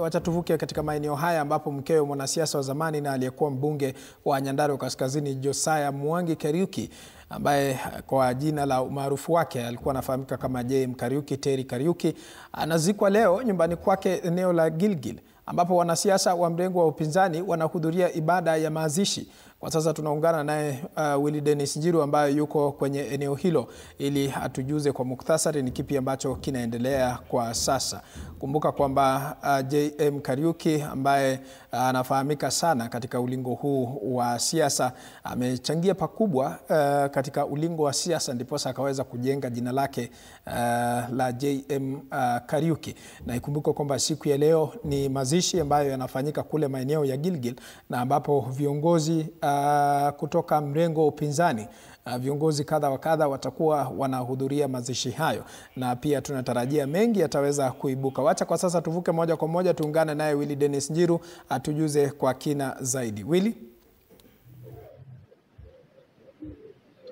wacha tuvuke katika maeneo haya ambapo mkewe mwanasiasa wa zamani na aliyekuwa mbunge wa Nyandarua Kaskazini Josiah Mwangi Kariuki, ambaye kwa jina la umaarufu wake alikuwa anafahamika kama JM Kariuki, Terry Kariuki, anazikwa leo nyumbani kwake eneo la Gilgil, ambapo wanasiasa wa mrengo wa upinzani wanahudhuria ibada ya mazishi. Kwa sasa tunaungana naye Willy Dennis Njiru ambaye yuko kwenye eneo hilo ili atujuze kwa muktasari ni kipi ambacho kinaendelea kwa sasa. Kumbuka kwamba JM Kariuki ambaye anafahamika sana katika ulingo huu wa siasa amechangia pakubwa katika ulingo wa siasa, ndiposa akaweza kujenga jina lake la JM Kariuki. Na ikumbuke kwamba siku ya leo ni mazishi ambayo yanafanyika kule maeneo ya Gilgil, na ambapo viongozi kutoka mrengo wa upinzani, viongozi kadha wa kadha watakuwa wanahudhuria mazishi hayo, na pia tunatarajia mengi yataweza kuibuka. Wacha kwa sasa tuvuke moja kwa moja tuungane naye Willy Dennis Njiru atujuze kwa kina zaidi. Willy?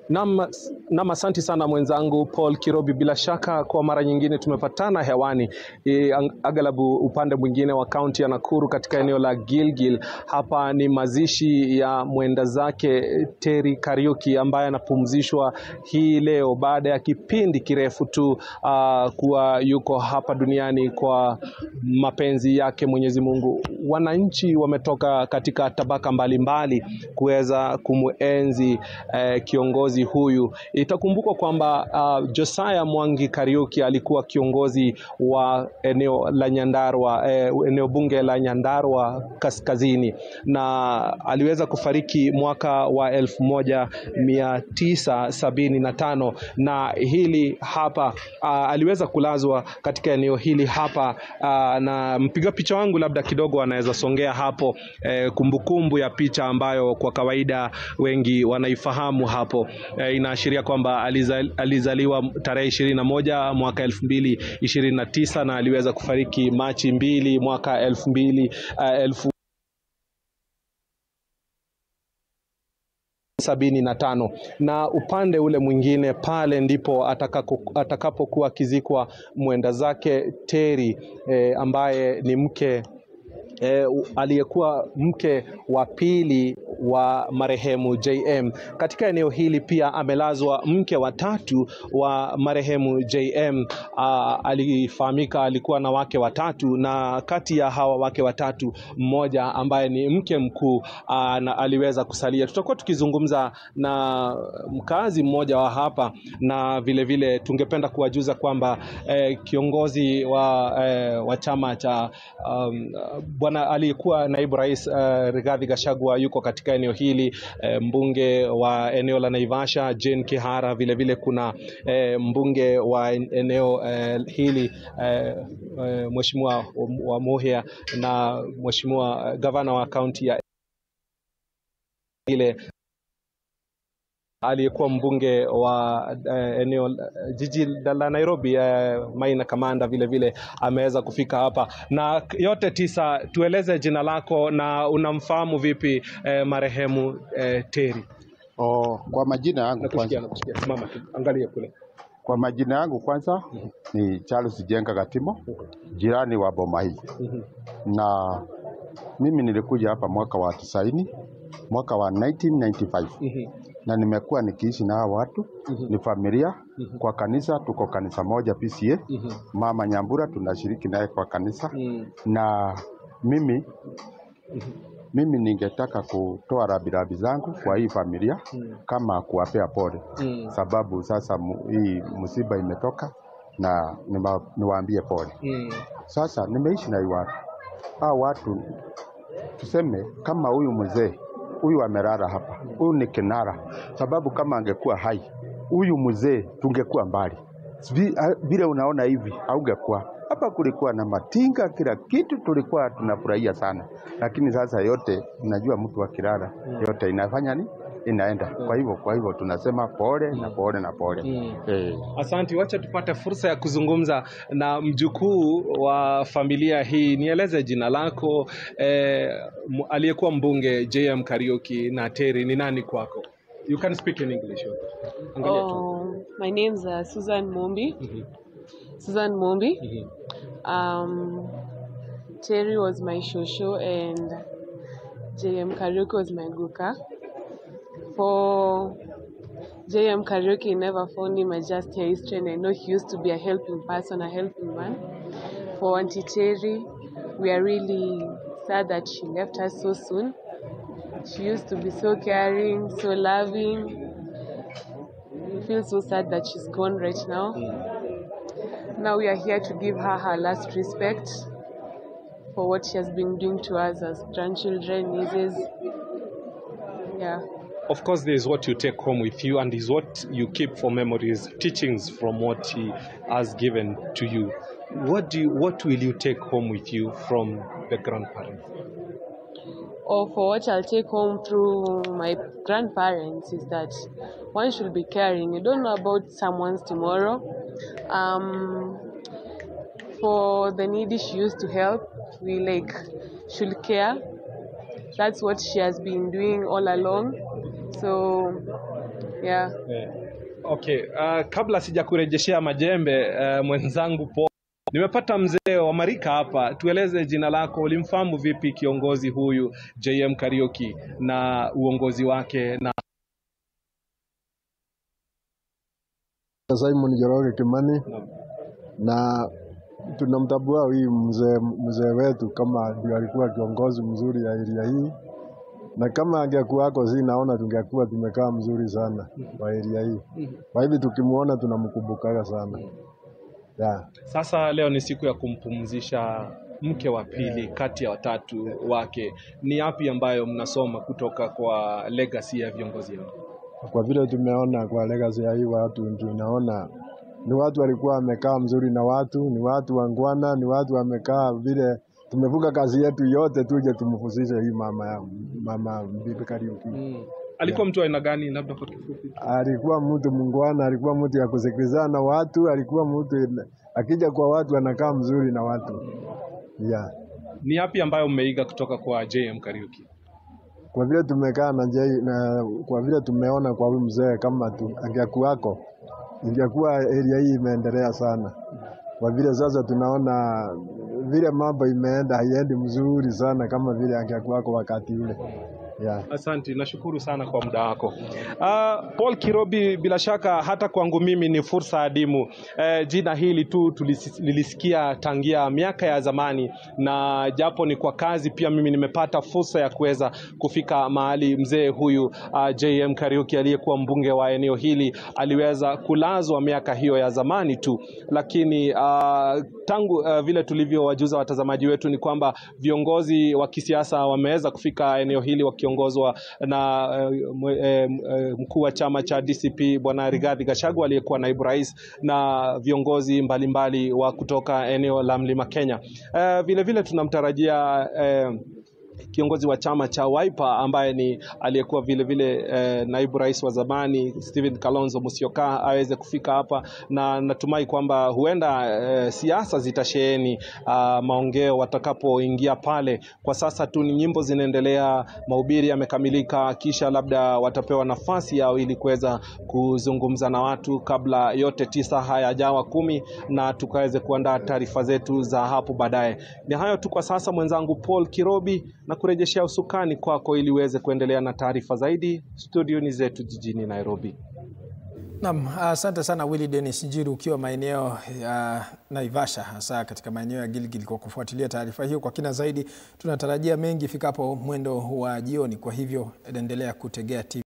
Naam, asante sana mwenzangu Paul Kirobi. Bila shaka kwa mara nyingine tumepatana hewani agalabu upande mwingine wa kaunti ya Nakuru katika eneo la Gilgil. Hapa ni mazishi ya mwenda zake Terry Kariuki ambaye anapumzishwa hii leo baada ya kipindi kirefu tu kuwa yuko hapa duniani kwa mapenzi yake Mwenyezi Mungu. Wananchi wametoka katika tabaka mbalimbali kuweza kumuenzi kiongozi huyu. Itakumbukwa kwamba Josiah Mwangi Kariuki alikuwa kiongozi wa eneo la Nyandarua, eneo bunge la Nyandarua Kaskazini, na aliweza kufariki mwaka wa 1975, na hili hapa aliweza kulazwa katika eneo hili hapa, na mpiga picha wangu labda kidogo anaweza songea hapo kumbukumbu ya picha ambayo kwa kawaida wengi wanaifahamu hapo. Inaashiria kwamba alizaliwa tarehe 21 mwaka 2029 na aliweza kufariki Machi 2 mwaka 2075. Na upande ule mwingine pale ndipo atakapokuwa kizikwa mwenda zake Terry ambaye ni mke aliyekuwa mke wa pili wa marehemu JM. Katika eneo hili pia amelazwa mke wa tatu wa marehemu JM. Alifahamika alikuwa na wake watatu, na kati ya hawa wake watatu mmoja ambaye ni mke mkuu na aliweza kusalia. Tutakuwa tukizungumza na mkazi mmoja wa hapa, na vile vile tungependa kuwajuza kwamba kiongozi wa chama cha bwana aliyekuwa naibu rais Rigathi Gachagua yuko katika eneo hili, mbunge wa eneo la Naivasha Jane Kihara, vile vile kuna mbunge wa eneo hili mheshimiwa wa Muhia, na mheshimiwa gavana wa kaunti ya ile aliyekuwa mbunge wa eneo jiji la Nairobi Maina Kamanda vile vile ameweza kufika hapa. Na yote tisa, tueleze jina lako na unamfahamu vipi marehemu Terry? Kwa majina yangu kwanza, mama angalia kule. Kwa majina yangu kwanza ni Charles Jenga Gatimo, jirani wa boma hii. Na mimi nilikuja hapa mwaka wa 90, mwaka wa 1995. Na nimekuwa nikiishi na watu, ni familia. Kwa kanisa tuko kanisa moja PCA, Mama Nyambura tunashiriki naye kwa kanisa. Na mimi ningetaka kutoa rabirabi zangu kwa hii familia, kama kuwapea pole, sababu sasa hii msiba imetoka, na niwaambie pole. Sasa nimeishi na watu tuseme kama huyu mzee huyu amelala hapa, huyu ni kinara, sababu kama angekuwa hai huyu mzee tungekuwa mbali. Vile unaona hivi haungekuwa hapa. Kulikuwa na matinga, kila kitu, tulikuwa tunafurahia sana. Lakini sasa yote unajua, mtu wa kilala yote inafanya ni inaenda. Kwa hivyo tunasema pole na pole na pole. Asante. Wacha tupate fursa ya kuzungumza na mjukuu wa familia hii. Nieleze jina lako, aliyekuwa mbunge JM Kariuki na Terry ni nani kwako? You can speak in English. My name is Susan Mombi. Susan Mombi. Terry was my shosho and JM Kariuki was my guka. For JM Kariuki, I never found him as just a history, and I know he used to be a helping person, a helping man. For Auntie Terry, we are really sad that she left us so soon. She used to be so caring, so loving. We feel so sad that she's gone right now. Now we are here to give her her last respect for what she has been doing to us as grandchildren, nieces. Yeah. Of course, there is what you take home with you, and is what you keep for memories, teachings from what he has given to you. What will you take home with you from the grandparents? Or for what I'll take home through my grandparents is that one should be caring. You don't know about someone's tomorrow. For the needy she used to help, we should care. That's what she has been doing all along. So, yeah. Okay, kabla sijakurejeshea majembe mwenzangu Paul, nimepata mzee wa Marika hapa. Tueleze jina lako, ulimfahamu vipi kiongozi huyu JM Kariuki na uongozi wake? Na Simon Njoroge Kimani na tunamtambua huyu mzee wetu kama ndio alikuwa kiongozi mzuri ya area hii, na kama angekuwa hapo naona tungekuwa tumekaa mzuri sana kwa area hii. Kwa hivyo tukimuona tunamkumbuka sana. Yeah. Sasa leo ni siku ya kumpumzisha mke wa pili kati ya watatu wake. Ni yapi ambayo mnasoma kutoka kwa legacy ya viongozi hao? Kwa vile tumeona kwa legacy ya hii watu, tunaona ni watu walikuwa wamekaa mzuri na watu, ni watu wangwana, ni watu wamekaa vile tumefunga kazi yetu yote tuje tumfuzishe hii mama Bibi Kariuki. Alikuwa mtu aina gani labda kwa kifupi? Alikuwa mtu mungwana, alikuwa mtu ya kusikilizana na watu, alikuwa mtu akija kwa watu anakaa mzuri na watu. Yeah. Ni yapi ambayo mmeiga kutoka kwa JM Kariuki? Kwa vile tumekaa na kwa vile tumeona kwa huyu mzee kama angekuwako ingekuwa area hii imeendelea sana. Kwa vile sasa tunaona vile mambo imeenda haiendi mzuri sana kama vile angekuwako wakati ule. Yeah. Asante, nashukuru sana kwa muda wako. Paul Kirobi, bila shaka hata kwangu mimi ni fursa adimu. Jina hili tu tulisikia tangia miaka ya zamani, na japo ni kwa kazi pia mimi nimepata fursa ya kuweza kufika mahali mzee huyu JM Kariuki aliyekuwa mbunge wa eneo hili aliweza kulazwa miaka hiyo ya zamani tu. Lakini tangu vile tulivyowajuza watazamaji wetu ni kwamba viongozi wa kisiasa wameweza kufika eneo hili wakiongozwa na mkuu wa chama cha DCP Bwana Rigathi Gachagua aliyekuwa naibu rais na viongozi mbalimbali wa kutoka eneo la Mlima Kenya. Vile vile tunamtarajia kiongozi wa chama cha Wiper ambaye ni aliyekuwa vile vile naibu rais wa zamani Stephen Kalonzo Musyoka aweze kufika hapa, na natumai kwamba huenda siasa zitasheheni maongeo watakapoingia pale. Kwa sasa tu ni nyimbo zinaendelea, mahubiri yamekamilika, kisha labda watapewa nafasi yao ili kuweza kuzungumza na watu kabla yote 9 hayajawa 10 na tukaweze kuandaa taarifa zetu za hapo baadaye. Ni hayo tu kwa sasa, mwenzangu Paul Kirobi, na kurejeshea usukani kwako ili uweze kuendelea na taarifa zaidi. Studio ni zetu jijini Nairobi. Naam, asante sana Willy Dennis Njiru ukiwa maeneo ya Naivasha, hasa katika maeneo ya Gilgil, kwa kufuatilia taarifa hiyo kwa kina zaidi. Tunatarajia mengi fikapo mwendo wa jioni, kwa hivyo endelea kutegea TV.